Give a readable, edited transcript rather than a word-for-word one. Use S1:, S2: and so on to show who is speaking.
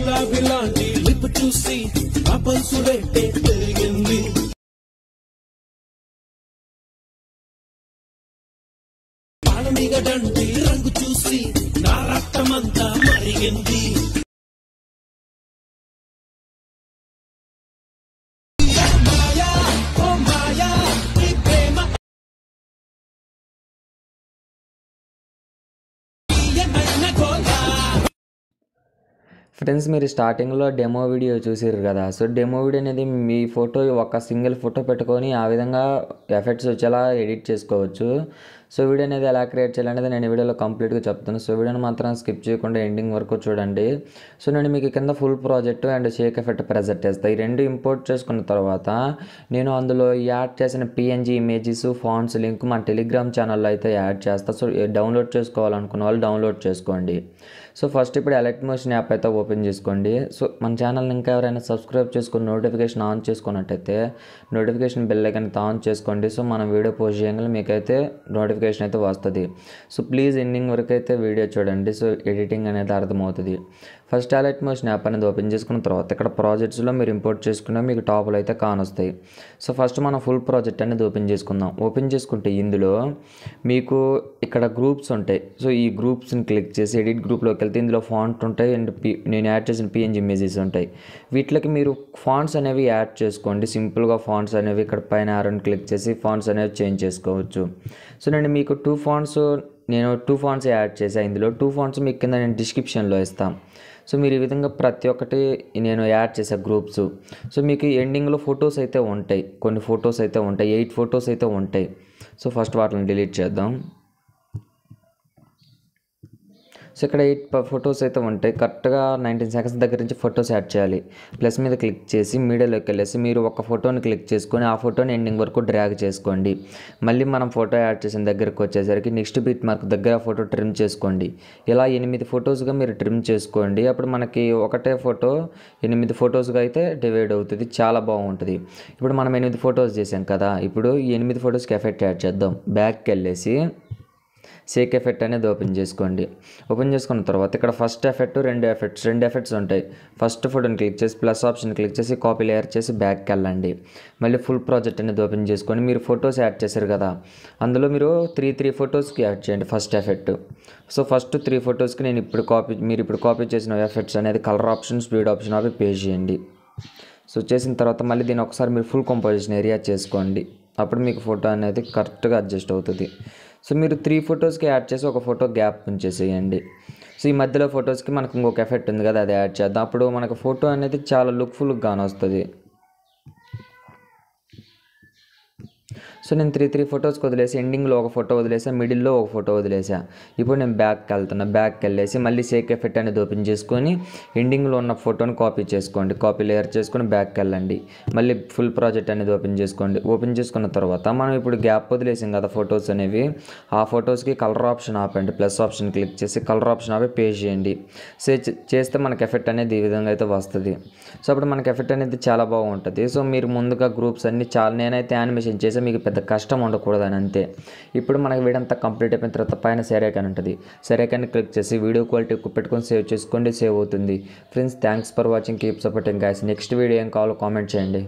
S1: గులాబీ లాంటి లిప్ చూసి పల్సు రేటే పెరిగింది. పాలమిగడంటి రంగు చూసి నా రక్తమంతా మరిగింది.
S2: ఫ్రెండ్స్, మీరు స్టార్టింగ్లో డెమో వీడియో చూసారు కదా. సో డెమో వీడియో అనేది మీ ఫోటో ఒక సింగిల్ ఫోటో పెట్టుకొని ఆ విధంగా ఎఫెక్ట్స్ వచ్చేలా ఎడిట్ చేసుకోవచ్చు. సో వీడియో అనేది ఎలా క్రియేట్ చేయాలనేది నేను ఈ వీడియోలో కంప్లీట్గా చెప్తాను. సో వీడియోని మాత్రం స్కిప్ చేయకుండా ఎండింగ్ వరకు చూడండి. సో నేను మీకు కింద full project and Sheikh effect present చేస్తాను. ఈ రెండు ఇంపోర్ట్ చేసుకున్న తర్వాత నేను అందులో యాడ్ చేసిన పిఎన్జీ ఇమేజెస్ ఫాంట్స్ లింక్ మన టెలిగ్రామ్ ఛానల్లో అయితే యాడ్ చేస్తాను. సో డౌన్లోడ్ చేసుకోవాలనుకున్న వాళ్ళు డౌన్లోడ్ చేసుకోండి. సో ఫస్ట్ ఇప్పుడు ఎలక్ట్ మోషన్ యాప్ అయితే ఓపెన్ చేసుకోండి. సో మన ఛానల్ని ఇంకా ఎవరైనా సబ్స్క్రైబ్ చేసుకుని నోటిఫికేషన్ ఆన్ చేసుకున్నట్టయితే నోటిఫికేషన్ బెల్ ఐకాన్ ఆన్ చేసుకోండి. సో మనం వీడియో పోస్ట్ చేయగానే మీకైతే నోటిఫికేషన్ అయితే వస్తుంది. సో ప్లీజ్ ఎండింగ్ వరకు అయితే వీడియో చూడండి. సో ఎడిటింగ్ అనేది అర్థమవుతుంది. ఫస్ట్ ఎలక్ట్ మోషన్ యాప్ అనేది ఓపెన్ చేసుకున్న తర్వాత ఇక్కడ ప్రాజెక్ట్స్లో మీరు ఇంపోర్ట్ చేసుకున్న మీకు టాప్లో అయితే కానొస్తాయి. సో ఫస్ట్ మనం ఫుల్ ప్రాజెక్ట్ అనేది ఓపెన్ చేసుకుందాం. ఓపెన్ చేసుకుంటే ఇందులో మీకు ఇక్కడ గ్రూప్స్ ఉంటాయి. సో ఈ గ్రూప్స్ని క్లిక్ చేసి ఎడిట్ గ్రూప్లోకి వెళ్తే ఇందులో ఫాంట్ ఉంటాయి అండ్ నేను యాడ్ చేసిన పిఎన్జీ ఇమేజెస్ ఉంటాయి. వీటికి మీరు ఫాంట్స్ అనేవి యాడ్ చేసుకోండి. సింపుల్గా ఫాంట్స్ అనేవి ఇక్కడ పైన ఆరోని క్లిక్ చేసి ఫాంట్స్ అనేవి చేంజ్ చేసుకోవచ్చు. సో నేను మీకు నేను టూ ఫాంట్స్ యాడ్ చేశాను. ఇందులో టూ ఫాంట్స్ మీకు కింద నేను డిస్క్రిప్షన్లో ఇస్తాను. సో మీరు ఈ విధంగా ప్రతి ఒక్కటి నేను యాడ్ చేసే గ్రూప్స్. సో మీకు ఎండింగ్లో ఫొటోస్ అయితే ఉంటాయి. కొన్ని ఫొటోస్ అయితే ఉంటాయి. 8 ఫొటోస్ అయితే ఉంటాయి. సో ఫస్ట్ వాటిని డిలీట్ చేద్దాం. సో ఇక్కడ 8 ఫొటోస్ అయితే ఉంటాయి. కరెక్ట్గా 19 సెకండ్స్ దగ్గర నుంచి ఫొటోస్ యాడ్ చేయాలి. ప్లస్ మీద క్లిక్ చేసి మీడియాలోకి వెళ్ళేసి మీరు ఒక ఫోటోని క్లిక్ చేసుకొని ఆ ఫోటోని ఎండింగ్ వరకు డ్రాగ్ చేసుకోండి. మళ్ళీ మనం ఫోటో యాడ్ చేసిన దగ్గరకు వచ్చేసరికి నెక్స్ట్ బిట్ మార్క్ దగ్గర ఫోటో ట్రిమ్ చేసుకోండి. ఇలా 8 ఫొటోస్గా మీరు ట్రిమ్ చేసుకోండి. అప్పుడు మనకి ఒకటే ఫోటో 8 ఫొటోస్గా అయితే డివైడ్ అవుతుంది. చాలా బాగుంటుంది. ఇప్పుడు మనం 8 ఫొటోస్ చేసాం కదా. ఇప్పుడు ఈ 8 ఫొటోస్కి ఎఫెక్ట్ యాడ్ చేద్దాం. బ్యాక్కి వెళ్ళేసి షేక్ ఎఫెక్ట్ అనేది ఓపెన్ చేసుకోండి. ఓపెన్ చేసుకున్న తర్వాత ఇక్కడ ఫస్ట్ ఎఫెక్ట్ రెండు ఎఫెక్ట్స్ ఉంటాయి. ఫస్ట్ ఫోటోని క్లిక్ చేసి ప్లస్ ఆప్షన్ క్లిక్ చేసి కాపీ లేయర్ చేసి బ్యాక్కి వెళ్ళండి. మళ్ళీ ఫుల్ ప్రాజెక్ట్ అనేది ఓపెన్ చేసుకొని మీరు ఫొటోస్ యాడ్ చేశారు కదా, అందులో మీరు 3 ఫొటోస్కి యాడ్ చేయండి ఫస్ట్ ఎఫెక్ట్. సో ఫస్ట్ 3 ఫొటోస్కి మీరు ఇప్పుడు కాపీ చేసిన ఎఫెక్ట్స్ అనేది కలర్ ఆప్షన్ స్పీడ్ ఆప్షన్ అవి పే చేయండి. సో చేసిన తర్వాత మళ్ళీ దీన్ని ఒకసారి మీరు ఫుల్ కంపోజిషన్ ఏరియా చేసుకోండి. అప్పుడు మీకు ఫోటో అనేది కరెక్ట్గా అడ్జస్ట్ అవుతుంది. సో మీరు 3 ఫొటోస్కి యాడ్ చేసి ఒక ఫోటో గ్యాప్ ఉంచేసేయండి. సో ఈ మధ్యలో ఫొటోస్కి మనకు ఇంకొక ఎఫెక్ట్ ఉంది కదా, అది యాడ్ చేద్దాం. అప్పుడు మనకు ఫోటో అనేది చాలా లుక్ఫుల్గా వస్తుంది. సో నేను 3 ఫొటోస్కి వదిలేసి ఎండింగ్లో ఒక ఫోటో వదిలేసా, మిడిల్లో ఒక ఫోటో వదిలేసా. ఇప్పుడు నేను బ్యాక్కి వెళ్తున్నా. బ్యాక్కి వెళ్ళేసి మళ్ళీ షేక్ ఎఫెక్ట్ అనేది ఓపెన్ చేసుకొని ఎండింగ్లో ఉన్న ఫోటోని కాపీ చేసుకోండి. కాపీ లేయర్ చేసుకొని బ్యాక్కి వెళ్ళండి. మళ్ళీ ఫుల్ ప్రాజెక్ట్ అనేది ఓపెన్ చేసుకోండి. ఓపెన్ చేసుకున్న తర్వాత మనం ఇప్పుడు గ్యాప్ వదిలేసాం కదా ఫొటోస్ అనేవి, ఆ ఫొటోస్కి కలర్ ఆప్షన్ ఆపండి. ప్లస్ ఆప్షన్ క్లిక్ చేసి కలర్ ఆప్షన్ ఆపి పే చేయండి. చేస్తే మనకి ఎఫెక్ట్ అనేది ఈ విధంగా అయితే వస్తుంది. సో అప్పుడు మనకి ఎఫెక్ట్ అనేది చాలా బాగుంటుంది. సో మీరు ముందుగా గ్రూప్స్ అన్ని నేనైతే యానిమేషన్ చేసి మీకు పెద్ద కష్టం ఉండకూడదని అంతే. ఇప్పుడు మనకి వీడియో అంతా కంప్లీట్ అయిపోయిన తర్వాత పైన షేర్ ఐకాన్ ఉంటుంది. షేర్ ఐకాన్ని క్లిక్ చేసి వీడియో క్వాలిటీ ఎక్కువ పెట్టుకొని సేవ్ చేసుకోండి. సేవ్ అవుతుంది. Friends, thanks for watching. Keep supporting guys. Next video ఏం కావాలో కామెంట్ చేయండి.